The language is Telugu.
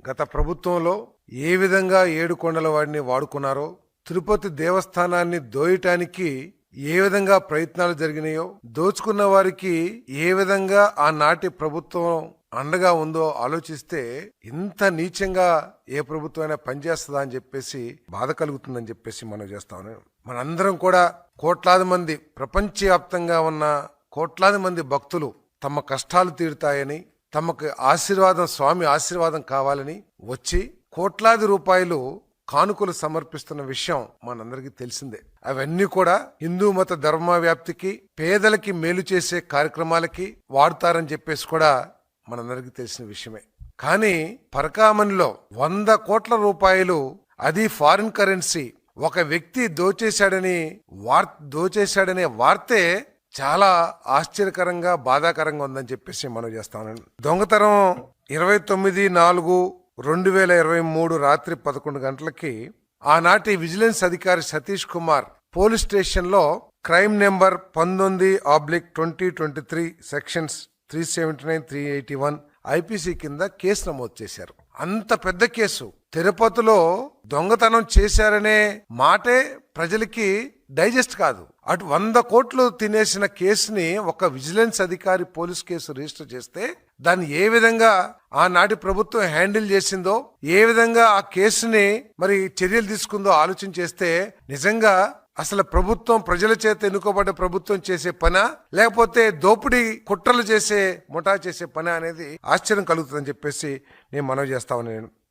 గత ప్రభుత్వంలో ఏ విధంగా ఏడుకొండల వాడిని వాడుకున్నారో, తిరుపతి దేవస్థానాన్ని దోయటానికి ఏ విధంగా ప్రయత్నాలు జరిగినాయో, దోచుకున్న వారికి ఏ విధంగా ఆనాటి ప్రభుత్వం అండగా ఉందో ఆలోచిస్తే ఇంత నీచంగా ఏ ప్రభుత్వం అయినా పనిచేస్తుందా అని చెప్పేసి బాధ కలుగుతుందని చెప్పేసి మనం చేస్తాము. మనందరం కూడా కోట్లాది మంది, ప్రపంచవ్యాప్తంగా ఉన్న కోట్లాది మంది భక్తులు తమ కష్టాలు తీరుతాయని, తమకు ఆశీర్వాదం, స్వామి ఆశీర్వాదం కావాలని వచ్చి కోట్లాది రూపాయలు కానుకలు సమర్పిస్తున్న విషయం మనందరికీ తెలిసిందే. అవన్నీ కూడా హిందూ మత ధర్మ వ్యాప్తికి, పేదలకి మేలు చేసే కార్యక్రమాలకి వాడుతారని చెప్పేసి కూడా మనందరికీ తెలిసిన విషయమే. కానీ పరకామణిలో 100 కోట్ల రూపాయలు, అది ఫారిన్ కరెన్సీ, ఒక వ్యక్తి దోచేశాడనే వార్తే చాలా ఆశ్చర్యకరంగా, బాధాకరంగా ఉందని చెప్పేసి మనం చేస్తాను. దొంగతనం 29/4/2023 రాత్రి 11 గంటలకి ఆనాటి విజిలెన్స్ అధికారి సతీష్ కుమార్ పోలీస్ స్టేషన్లో క్రైమ్ నెంబర్ 19/2023 సెక్షన్స్ 379, 381 ఐపీసీ కింద కేసు నమోదు చేశారు. అంత పెద్ద కేసు. తిరుపతిలో దొంగతనం చేశారనే మాటే ప్రజలకి డైజెస్ట్ కాదు. అటు 100 కోట్లు తినేసిన కేసుని ఒక విజిలెన్స్ అధికారి పోలీస్ కేసు రిజిస్టర్ చేస్తే దాన్ని ఏ విధంగా ఆనాటి ప్రభుత్వం హ్యాండిల్ చేసిందో, ఏ విధంగా ఆ కేసుని మరి చర్యలు తీసుకుందో ఆలోచన చేస్తే నిజంగా అసలు ప్రభుత్వం ప్రజల చేత ఎన్నుకోబడ్డ ప్రభుత్వం చేసే పనా, లేకపోతే దోపిడీ కుట్రలు చేసే, ముఠా చేసే పనా అనేది ఆశ్చర్యం కలుగుతుందని చెప్పేసి నేను మనవి చేస్తా ఉన్నాను.